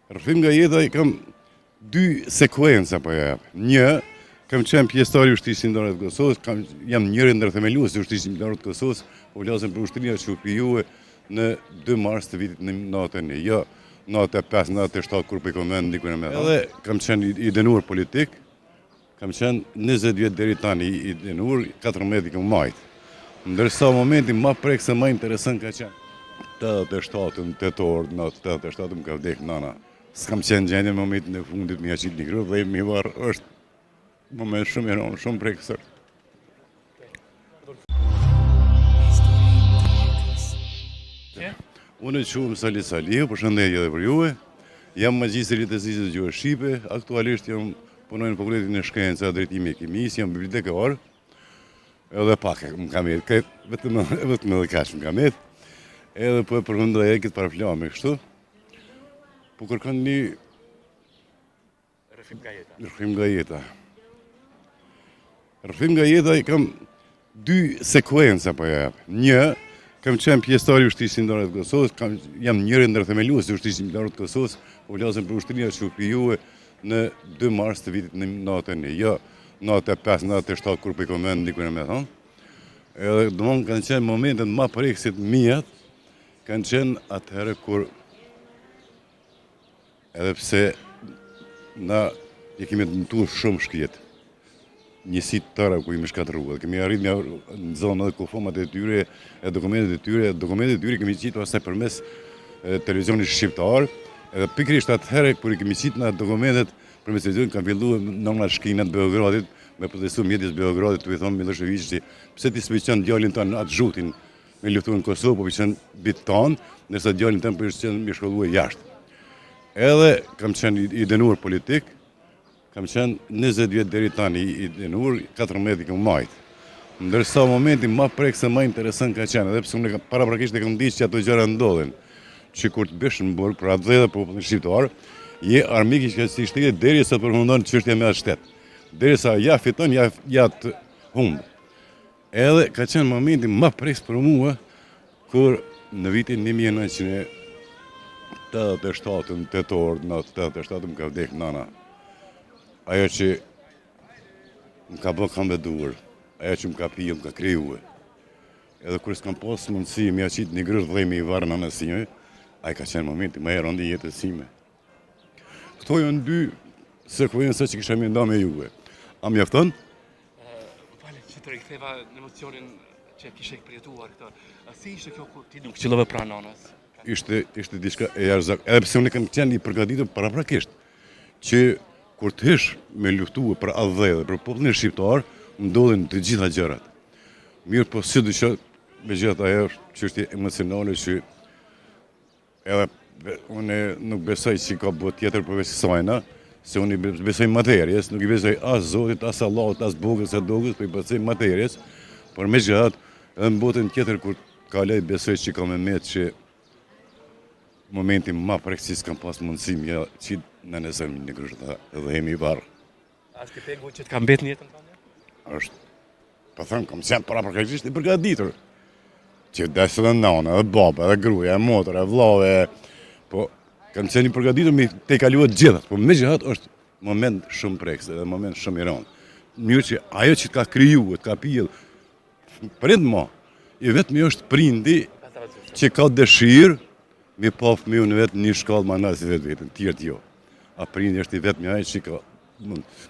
Rrëfim nga jeta i kam dy sekuenca po jap. Një, kam qenë pjesëtar i Ushtrisë Shqiptare të Kosovës, jam njëri ndër themeluesit të Ushtrisë Shqiptare të Kosovës, po flasim për ushtria që u krijuar në 2 mars të vitit 91, jo 95, 97 kur përkomen ndikun e me. Edhe kam qenë i dënuar politik, kam qenë 20 vjet deri tani i dënuar, 14 i kam majt. Ndërsa momenti më prekse më interesant ka qenë 87 tetor, në 87 më ka vdek nana. S'kam qenë gjendje në momentin e fundit më qit një gru dhe mi varë është moment shumë i rëndë, shumë prekësër. Unë quhem Sali Saliu, përshëndetje edhe për juve. Jam magjistër i tezisë të gjuhës shqipe, aktualisht jam punoj në Fakultetin e Shkencave Drejtimi e Kimisë, jam bibliotekar. Edhe pak më kam jetë, vetëm edhe kaq më kam jetë. Edhe po e përmendoj këtë paraflamë kështu. Po kërkon një rrëfim nga jeta. Rrëfim nga jeta i kam dy sekuenca po jap. Një, kam qenë pjesëtar i Ushtrisë Shqiptare të Kosovës, jam njëri ndër themeluesit të Ushtrisë Shqiptare të Kosovës, po flasim për ushtria që u krijuar në 2 mars të vitit 91, jo 95, 97 kur përkomen ndikun e me thonë. Edhe domon kanë qenë momentet më prekësit mijat, kanë qenë atëherë kur edhe pse na i kemi dëmtuar shumë shkjet. Njësi të tëra ku i më shkatërruar. Kemi arrit në zonë edhe kufomat e tyre, e dokumentet e tyre kemi qitur asaj përmes televizionit shqiptar, edhe pikërisht atëherë kur i kemi qitur në dokumentet përmes televizionit kanë filluar nëna shkrinat Beogradit, me protestu mjedis Beogradit, tu i thonë Miloševićit, pse ti s'pëlqen djalin tën atë zhutin me luftuar në Kosovë, po pëlqen bit ton, ndërsa djalin tën pëlqen me shkolluar jashtë. Edhe kam qenë i dënuar politik, kam qenë 20 vjet deri tani i dënuar, 14 i kam majt. Ndërsa momenti më prekse më interesant ka qenë, edhe pse unë paraprakisht e kam ditë që ato gjëra ndodhen, që kur të bësh në burg për atë dhe popullin shqiptar, je armik i shtetit derisa të përfundon çështja me atë shtet. Derisa ja fiton, ja të humb. Edhe ka qenë momenti më preks për mua kur në vitin 1987 tetor, në 87 më ka vdek nana. Ajo që më ka bërë kam veduar, ajo që më ka pijë, më ka krijuar. Edhe kur s'kam pas mundësi më ia qit një grë dhëmi i varë në anësinjë, ai ka qenë momenti më i rëndë i jetës sime. Këto janë dy sekuenca që kisha menduar me juve. A mjafton? Falë që të riktheva në emocionin që kishe përjetuar këtë. Si ishte kjo kur ti nuk qëllove pranë nanës? Ishte diçka e jashtëzakonshme. Edhe pse unë kam qenë i përgatitur paraprakisht që kur të hysh me luftuar për atë dhe për popullin shqiptar, ndodhin të gjitha gjërat. Mirë, po si do të megjithatë ajo është çështje emocionale që edhe unë nuk besoj që ka botë tjetër përveç kësajna, se unë i besoj materjes, nuk i besoj as Zotit, as Allahut, as bogës, as dogës, po i besoj materjes, por megjithatë edhe në botën tjetër kur kaloj besoj që ka me metë që momenti më preksis kam pas mundësi më që në nëzëm një grështë dhe hemi i varë. A s'ke pegu që t'ka mbet në jetën tënde? Është, po thëmë, kam qenë paraprakisht i përgatitur. Që desë dhe nana, edhe baba, edhe gruaja, edhe motra, edhe vllave, po kam qenë i përgatitur me te kaluat gjithat, po megjithatë është moment shumë preks, edhe moment shumë i rëndë. Mirë që ajo që t'ka krijuar, t'ka pijell, prind mo, i vetëm është prindi që ka dëshirë mi pa fëmijën vetë një shkallë më nasi vetën, tjerët jo. A prindi është i vetëm ai që ka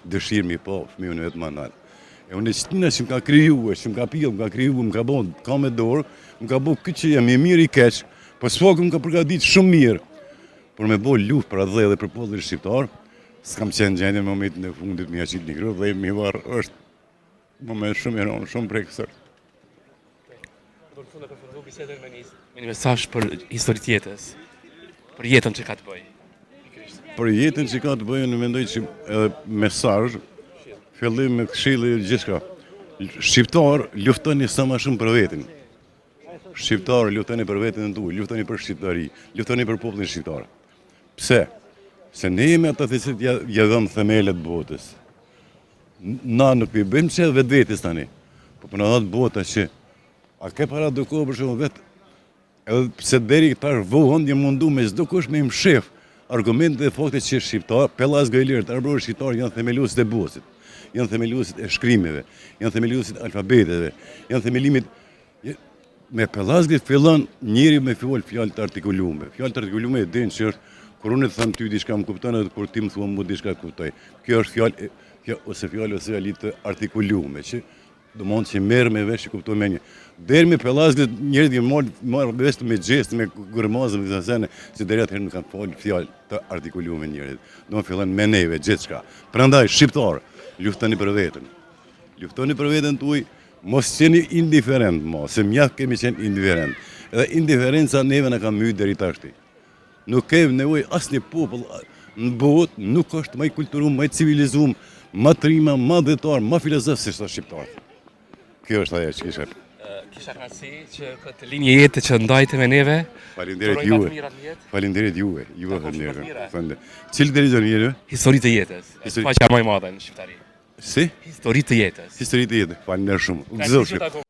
dëshirë mi pa fëmijën vetë më nasi. E unë që më ka krijuar, që më ka pijell, më ka krijuar, më ka bën ka me dorë, më ka bën këtë që jam i mirë i keq, po s'po më ka përgatitur shumë mirë. Por me bë luftë për atë dhe për popullin shqiptar, s'kam qenë gjendje në momentin e fundit më ia qit një grë dhe mi varë është moment shumë i rëndë, shumë prekësor. Do të fundë përfundu bisedën me një mesazh për historitë të jetës, për jetën që ka të bëjë. Për jetën që ka të bëjë, në mendoj që edhe mesazh, fillim me këshilli gjithçka. Shqiptar luftoni sa më shumë për veten. Shqiptar luftoni për veten tuaj, luftoni për shqiptari, luftoni për popullin shqiptar. Pse? Se ne jemi ata që ja dhëm themelet botës. Na nuk i bëjmë çel vetvetes tani. Po për na dha bota që a ke para do kohë për shembull vetë edhe pse deri tash vohën një mundu me çdo kush me im shef argumentet dhe faktet që shqiptar, Pellas Gojlerët, arbrorët shqiptar janë themeluesit e busit, janë themeluesit e shkrimeve, janë themeluesit e alfabeteve, janë themelimit me Pellasgët fillon njëri me fjalë të artikulume. Fjalë të artikulume e din që është kur unë të them ty diçka më kupton edhe kur ti më thua mua diçka kuptoj. Kjo është fjalë ose fjali të artikulume që do mund që merr me vesh që kuptoj me një. Deri me Pellasgët njerëzit që marr vesh me gjest, me gërmazë, me thënë se deri atëherë nuk kanë folë fjalë të artikulume njerëzit. Do fillon me neve gjithçka. Prandaj shqiptar, luftoni për veten. Luftoni për veten tuaj. Mos qeni indiferent, se mjaft kemi qenë indiferent. Edhe indiferenca neve në kam mbyt deri tashti. Nuk kemi nevojë asnjë popull në botë, nuk është më i kulturuar, më i civilizuar, më trima, më dhetar, më filozof se shqiptarët. Kjo është ajo që kisha. Kisha kënaqësi që këtë linjë jete që ndajte me neve. Faleminderit juve. Faleminderit juve. Juve faleminderit. Cili televizion jeni? Historitë e jetës. Faqja më e madhe në shqiptari. Si? Historitë e jetës. Historitë e jetës. Faleminderit shumë.